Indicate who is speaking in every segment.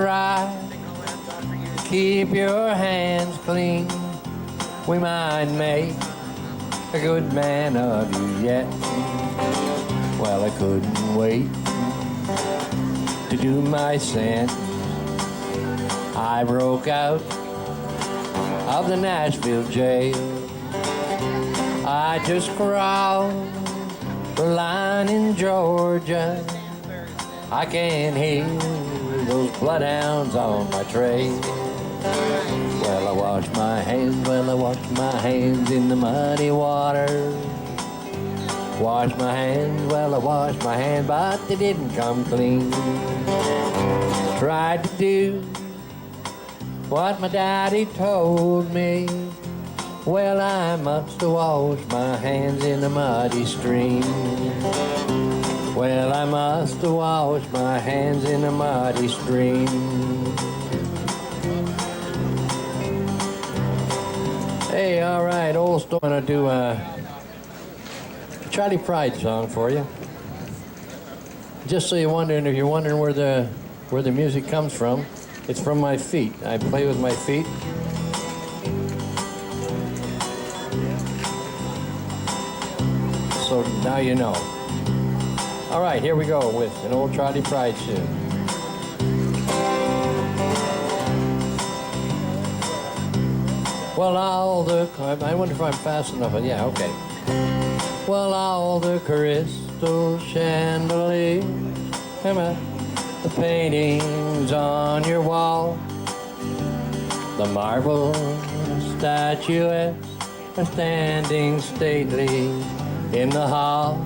Speaker 1: Try to keep your hands clean. We might make a good man of you yet. Well, I couldn't wait to do my sentence. I broke out of the Nashville jail. I just crossed the line in Georgia. I can hear those bloodhounds on my trail. Well, I washed my hands in the muddy water. Washed my hands, well, I washed my hands, but they didn't come clean. Tried to do what my daddy told me. Well, I must have washed my hands in the muddy stream. Well, I must have washed my hands in the muddy stream. Hey, all right, old story. I'm gonna do a Charlie Pride song for you. Just so you're wondering, if you're wondering where the music comes from, it's from my feet. I play with my feet. So now you know. All right, here we go with an old Charlie Pride tune. Well, I wonder if I'm fast enough. Yeah, okay. Well, all the crystal chandeliers, the paintings on your wall, the marble statuettes are standing stately in the hall.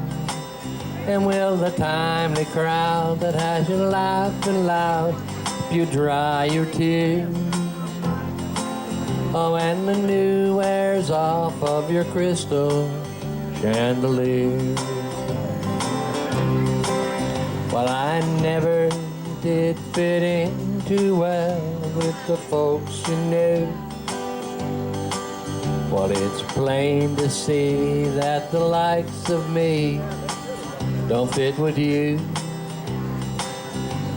Speaker 1: And will the timely crowd that has you laughing loud, you dry your tears? Oh, and the new wears off of your crystal chandelier. Well, I never did fit in too well with the folks you knew. Well, it's plain to see that the likes of me don't fit with you.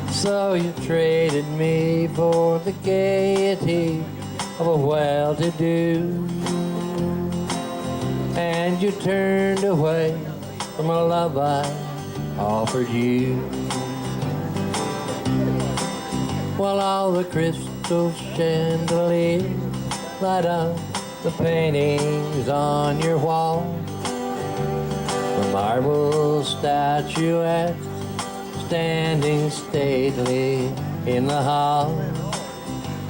Speaker 1: So you traded me for the gaiety of a well-to-do, and you turned away from a love I offered you. Well, all the crystal chandeliers light up the paintings on your wall, the marble statuettes standing stately in the hall.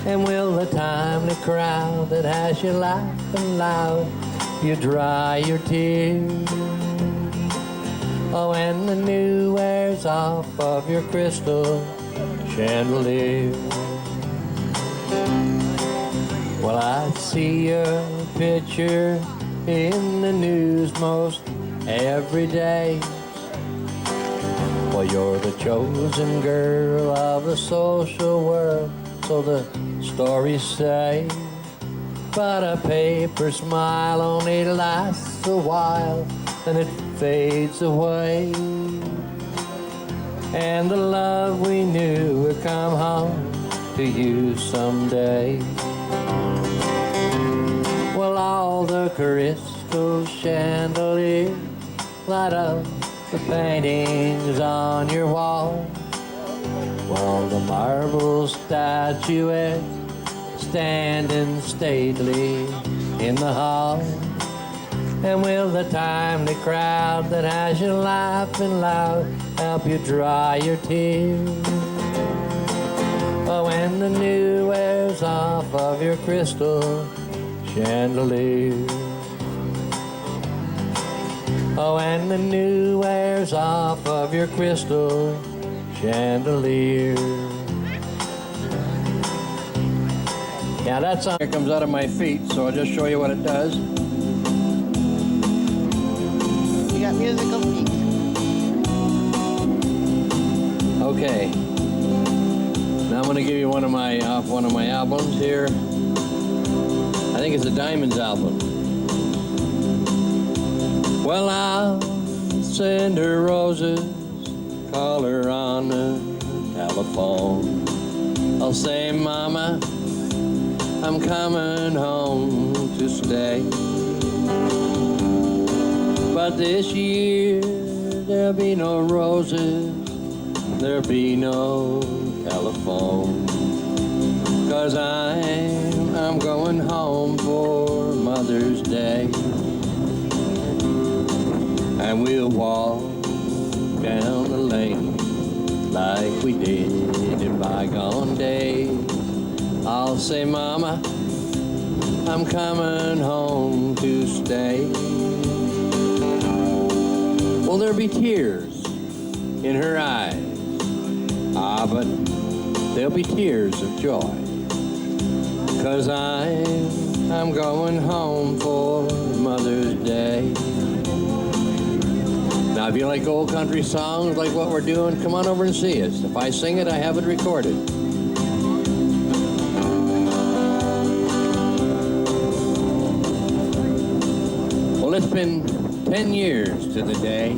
Speaker 1: And will the timely crowd that has you laughing loud, you dry your tears? Oh, and the new wears off of your crystal chandelier. Well, I see your picture in the news most every day. Well, you're the chosen girl of the social world, so the stories say. But a paper smile only lasts a while, then it fades away. And the love we knew will come home to you someday. Well, all the crystal chandeliers light up the paintings on your wall, while the marble statuettes standing stately in the hall. And will the timely crowd that has you laughing loud help you dry your tears? Oh, when the new wears off of your crystal chandelier. Oh, and the new wears off of your crystal chandelier. Yeah, that song comes out of my feet, so I'll just show you what it does.
Speaker 2: You got musical feet.
Speaker 1: Okay. Now I'm going to give you one of my albums here. I think it's a Diamonds album. Well, I'll send her roses, call her on the telephone. I'll I'll say, Mama, I'm coming home to stay. But this year there'll be no roses, there'll be no telephone. 'Cause I'm going home for Mother's Day. And we'll walk down the lane like we did in bygone days. I'll say, Mama, I'm coming home to stay. Well, there'll be tears in her eyes. But there'll be tears of joy. 'Cause I'm going home for Mother's Day. Now, if you like old country songs like what we're doing, come on over and see us. If I sing it, I have it recorded. Well, it's been 10 years to the day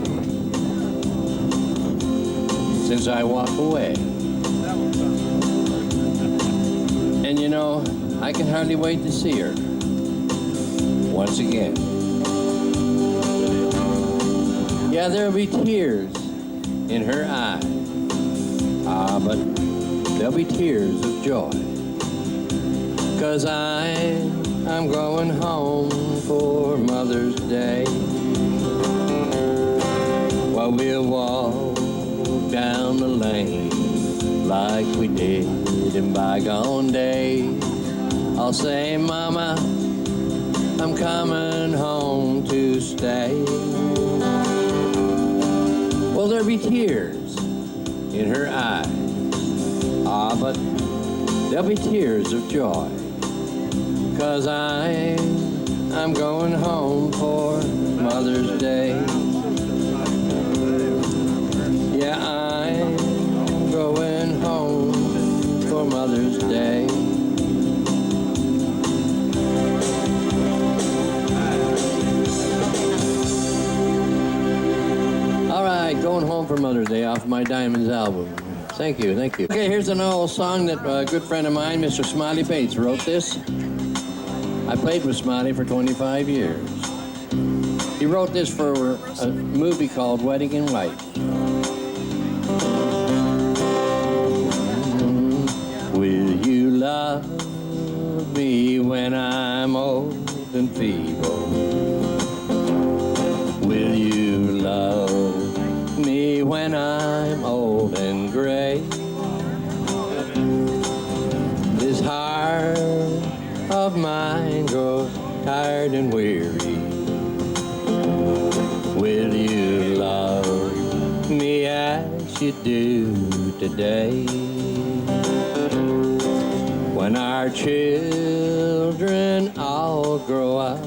Speaker 1: since I walked away. And you know, I can hardly wait to see her once again. Yeah, there'll be tears in her eyes. But there'll be tears of joy. 'Cause I'm going home for Mother's Day. Well, we'll walk down the lane like we did in bygone days. I'll say, Mama, I'm coming home to stay. Well, there'll be tears in her eyes. But there'll be tears of joy. 'Cause I'm going home for Mother's Day. Yeah, I'm going home for Mother's Day. All right, going home for Mother's Day off my Diamonds album. Thank you, thank you. Okay, here's an old song that a good friend of mine, Mr. Smiley Bates, wrote this. I played with Smiley for 25 years. He wrote this for a movie called Wedding in White. Will you love me when I'm old and feeble? Will you love me when I'm old and gray? This heart of mine grows tired and weary. Will you love me as you do today? When our children all grow up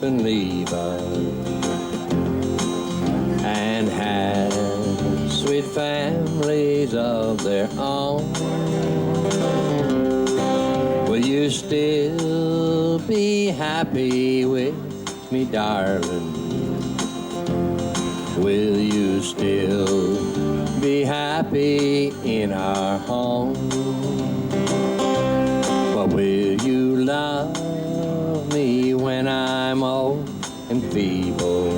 Speaker 1: and leave us and have sweet families of their own, will you still be happy with me, darling? Will you still be happy in our home? But will you love me when I'm old and feeble?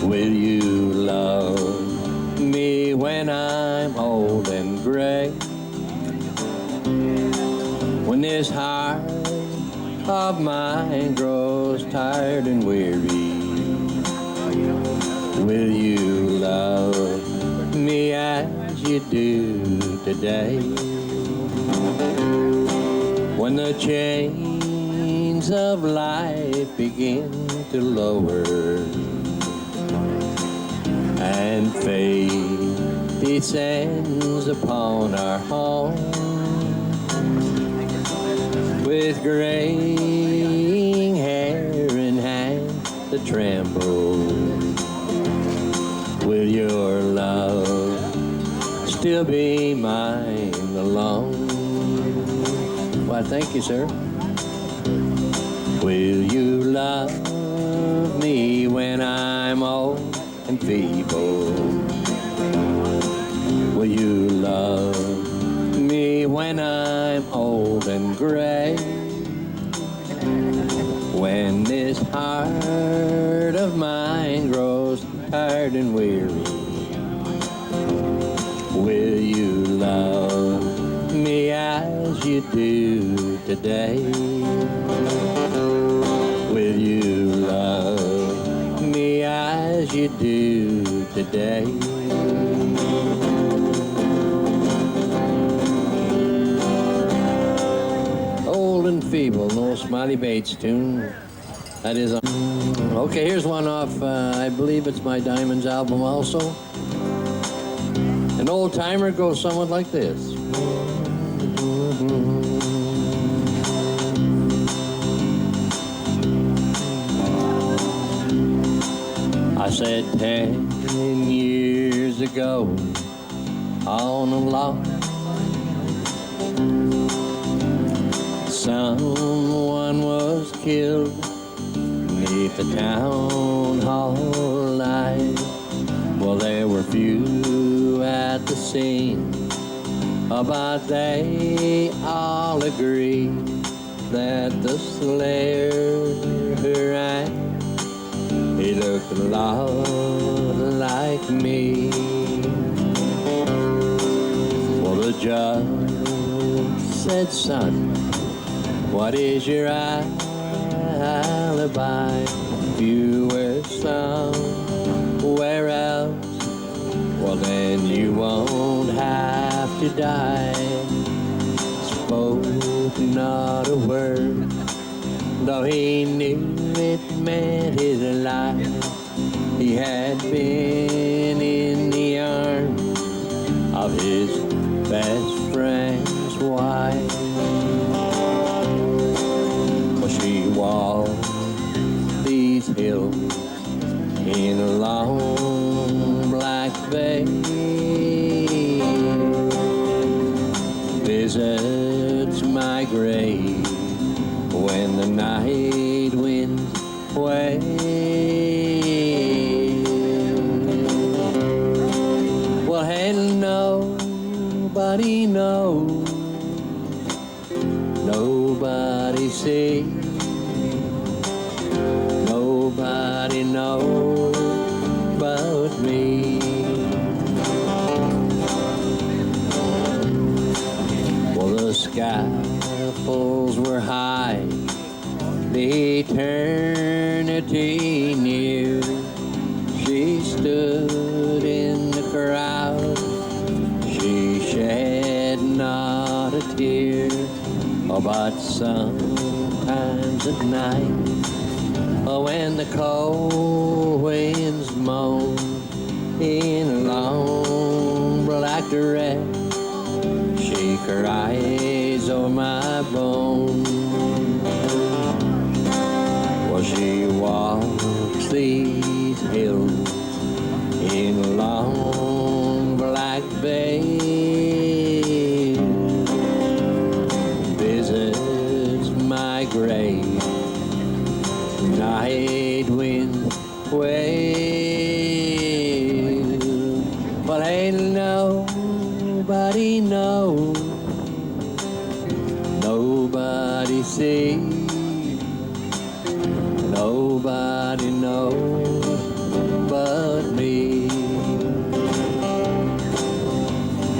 Speaker 1: Will you love me when I'm old and gray? When this heart of mine grows tired and weary, will you love me as you do today? When the chains of life begin to lower and fate descends upon our home, with graying hair and hands that tremble, will your love still be mine alone? Why, thank you, sir. Will you love me when I'm old and feeble? Will you love me when I'm old and gray, when this heart of mine grows tired and weary, will you love me as you do today? Will you love me as you do today? Old and feeble, no Smiley Bates tune. That is okay, here's one off, I believe it's my Diamonds album also. An old timer goes somewhat like this. I said 10 years ago on a lot, someone was killed beneath the town hall light. Well, there were few at the scene, but they all agreed that the slayer who ran, he looked a lot like me. Well, the judge said, son, what is your alibi? If you were somewhere else, well then you won't have to die. Spoke not a word, though he knew it meant his life. He had been in the arms of his best friend's wife. Well, she walked these hills in a long black veil, visits my grave when the night winds wail. Well, hell, nobody knows, nobody sees, nobody knows but me. Well, the scaffolds were high, the eternity near. She stood in the crowd, she shed not a tear. Oh, but sometimes at night, oh, when the cold winds moan in a long black dress, she cries o'er my bones. Well, she walks these hills in a long black veil, visits my grave, night wind wail. But ain't nobody knows, nobody sees, nobody knows but me.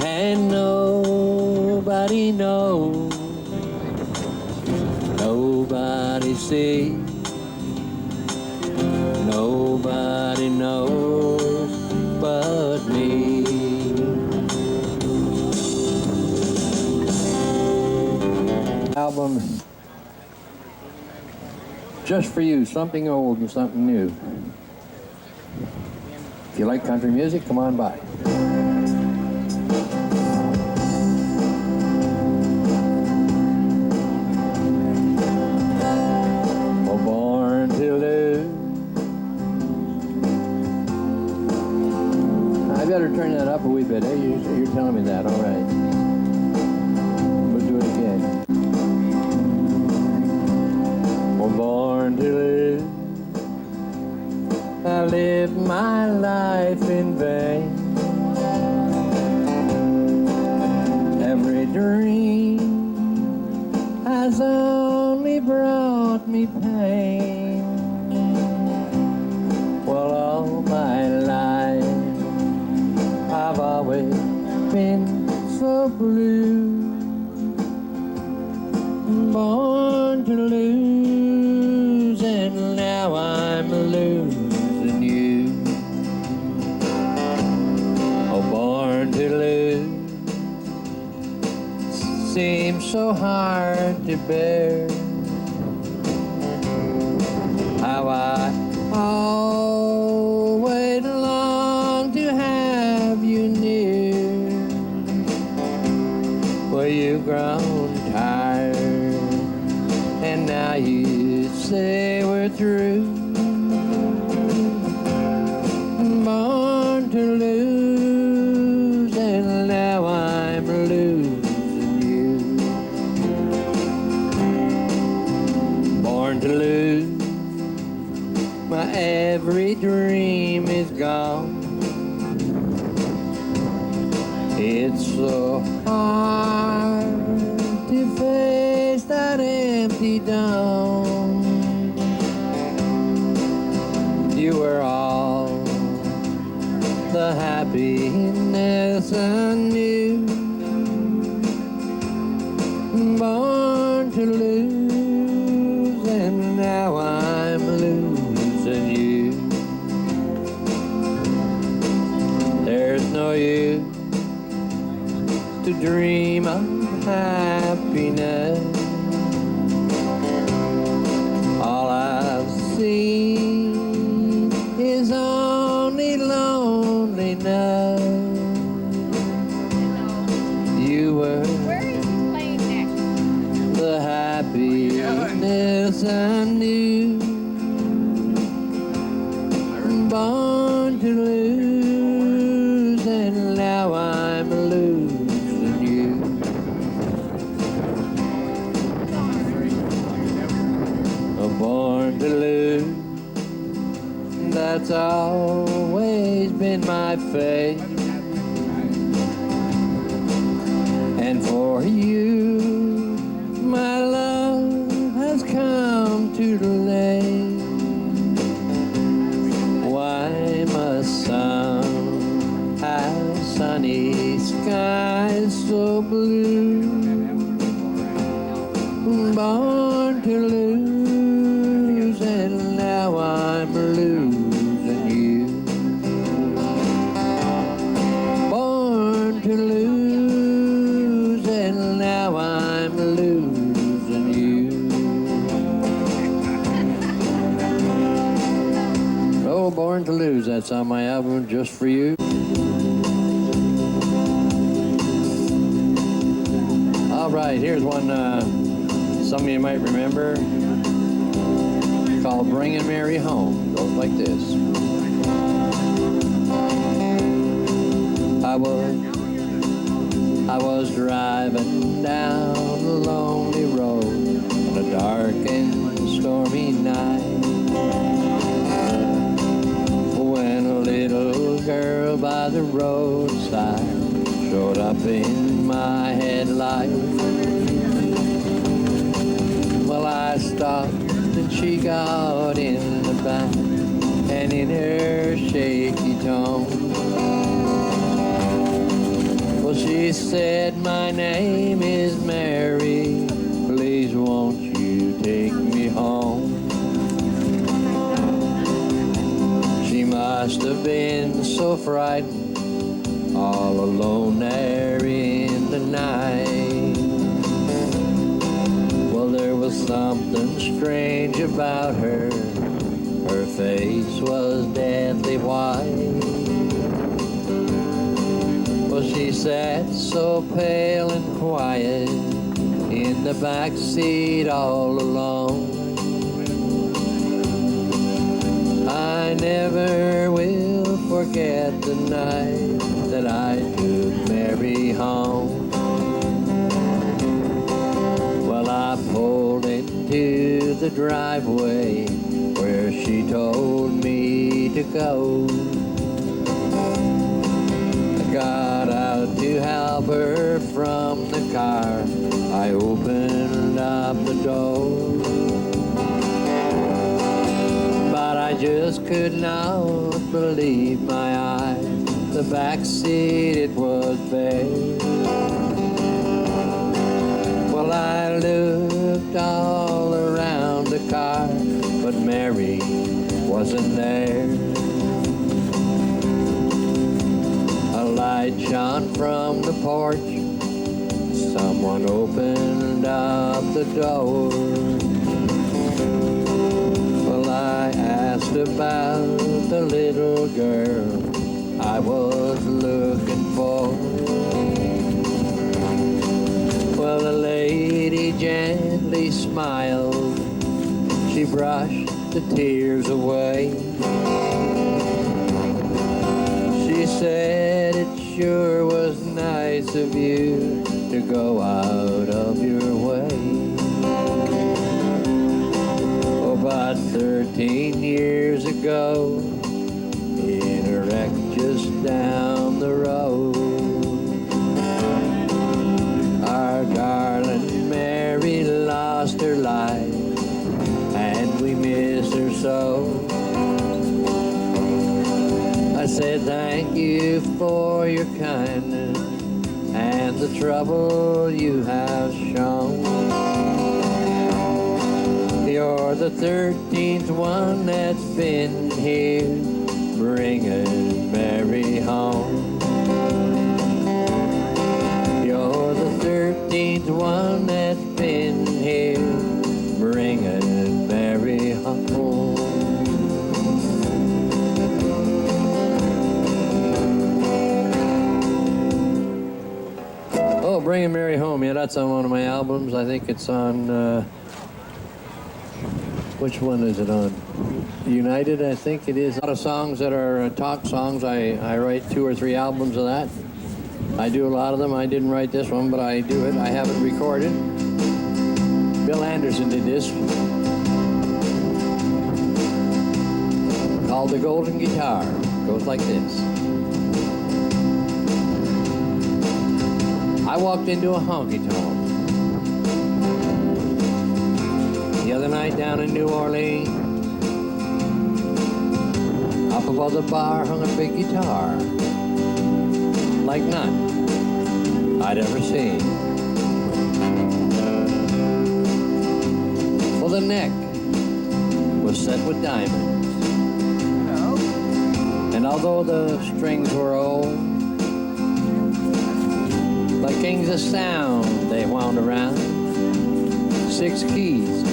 Speaker 1: And nobody knows, nobody sees, nobody knows but me. Album just for you, something old and something new. If you like country music, come on by. Well, born to lose. I better turn that up a wee bit. Hey, you're telling me that, all right. We'll do it again. Well, born to live, I lived my life in vain. dream has only brought me pain. Well, all my life I've always been so blue, born to lose, and now I'm losing you. Oh, born to lose seems so hard to bear. How I always long to have you near. Well, you've grown tired, and now you say we're through. Born to lose, and now I'm losing you. Born to lose, my every dream is gone. It's so hard to face that empty dome. You were all the happiness I knew. Born to lose, and now I'm losing you. There's no use to dream of happiness. All I've seen is only loneliness. You were the happiness I knew. Born to lose, and now I'm losing you. Born to lose, that's always been my fate. And for you, my love has come too late. Why must some have sunny skies so blue? Born to lose, and now I'm losing you. Born to lose, and now I'm losing you. Oh, Born to Lose, that's on my album Just For You. All right, here's one some of you might remember, called Bringing Mary Home. Goes like this. I was driving down a lonely road on a dark and stormy night, when a little girl by the roadside showed up in my headlight. Well, I stopped and she got in the back, and in her shaky tone, well, she said, my name is Mary, please won't you take me home? She must have been so frightened, all alone there in the night. Well, there was something strange about her. Her face was deathly white. Well, she sat so pale and quiet in the back seat all alone. I never will forget the night that I took Mary home. Well, I pulled into the driveway where she told me to go. I got out to help her from the car. I opened up the door, but I just could not believe my eyes. The back seat, it was bare. Well, I looked all around the car, but Mary wasn't there. A light shone from the porch. Someone opened up the door. Well, I asked about the little girl I was looking for. Well, the lady gently smiled. She brushed the tears away. She said it sure was nice of you to go out of your way. Oh, about 13 years ago, in a wreck just down the road, our darling Mary lost her life, and we miss her so. I said thank you for your kindness and the trouble you have shown. You're the 13th one that's been here, bringing Mary home. You're the 13th one that's been here, bringing Mary home. Oh, Bringing Mary Home. Yeah, that's on one of my albums. I think it's on, which one is it on? United, I think it is. A lot of songs that are talk songs. I write 2 or 3 albums of that. I do a lot of them. I didn't write this one, but I do it. I have it recorded. Bill Anderson did this, called The Golden Guitar. Goes like this. I walked into a honky-tonk the other night down in New Orleans. Up above the bar hung a big guitar, like none I'd ever seen. Well, the neck was set with diamonds. And although the strings were old, like kings of sound, they wound around 6 keys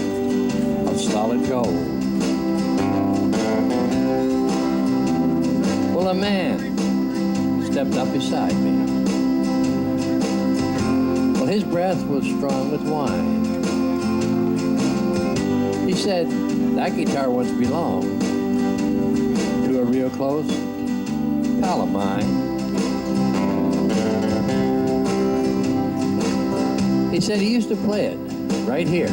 Speaker 1: of solid gold. Well, a man stepped up beside me. Well, his breath was strong with wine. He said, that guitar once belonged to a real close pal of mine. He said he used to play it right here.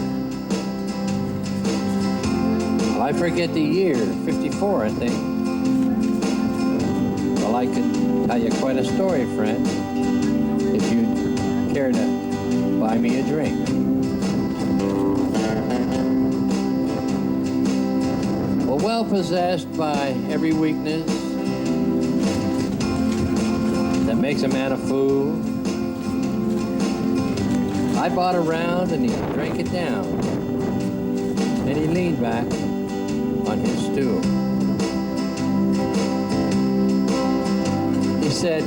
Speaker 1: Well, I forget the year, 54, I think. Well, I could tell you quite a story, friend, if you'd care to buy me a drink. Well possessed by every weakness that makes a man a fool, I bought a round and he drank it down, and he leaned back on his stool. He said,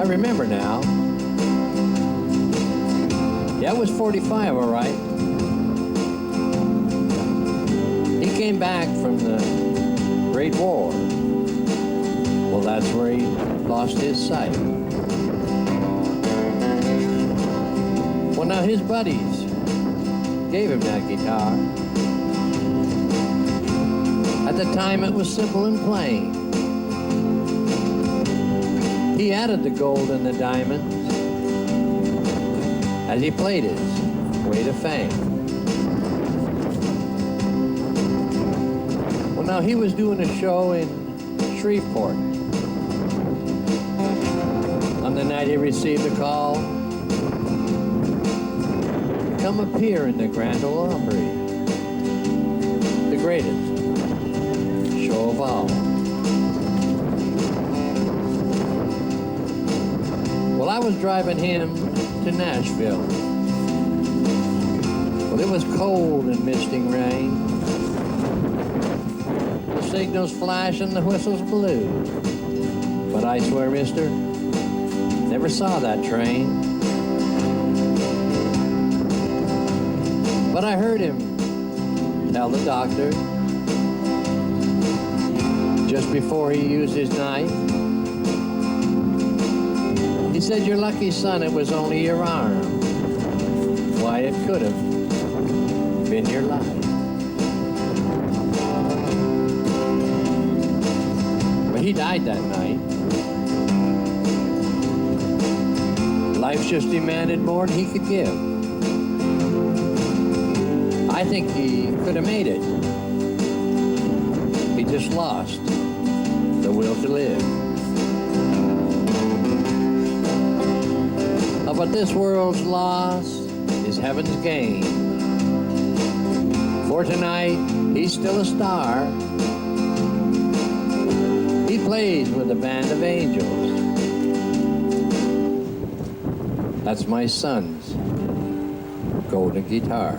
Speaker 1: I remember now. Yeah, it was 45, all right. He came back from the Great War. Well, that's where he lost his sight. Well, now his buddies gave him that guitar. At the time, it was simple and plain. He added the gold and the diamonds as he played his way to fame. Well, now he was doing a show in Shreveport, the night he received a call, come appear in the Grand Ole Opry, the greatest show of all. Well, I was driving him to Nashville. Well, it was cold and misting rain. The signals flash and the whistles blew. But I swear, mister, never saw that train. But I heard him tell the doctor just bore he used his knife. He said, "You're lucky, son, it was only your arm. Why, it could have been your life." But he died that night. Life just demanded more than he could give. I think he could have made it. He just lost the will to live. But this world's loss is heaven's gain. For tonight, he's still a star. He plays with a band of angels. That's my son's golden guitar.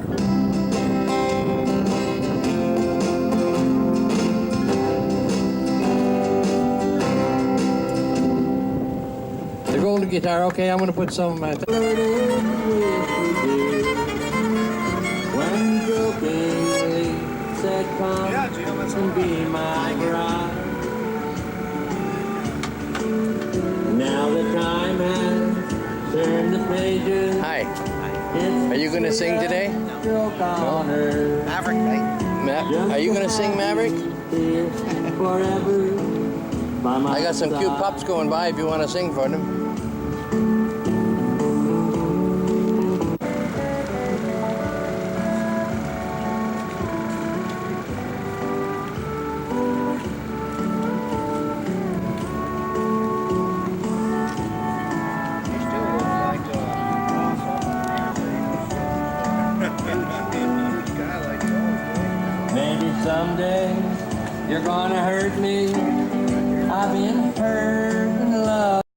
Speaker 1: The golden guitar, okay, I'm gonna put some of my... When jokingly said, "Come and be my bride." Now the time has turned the pages. Hi. Are you gonna sing today? No.
Speaker 2: Maverick, right?
Speaker 1: Are you gonna sing Maverick? I got some cute pups going by if you want to sing for them. Maybe someday you're gonna hurt me. I've been hurt in love.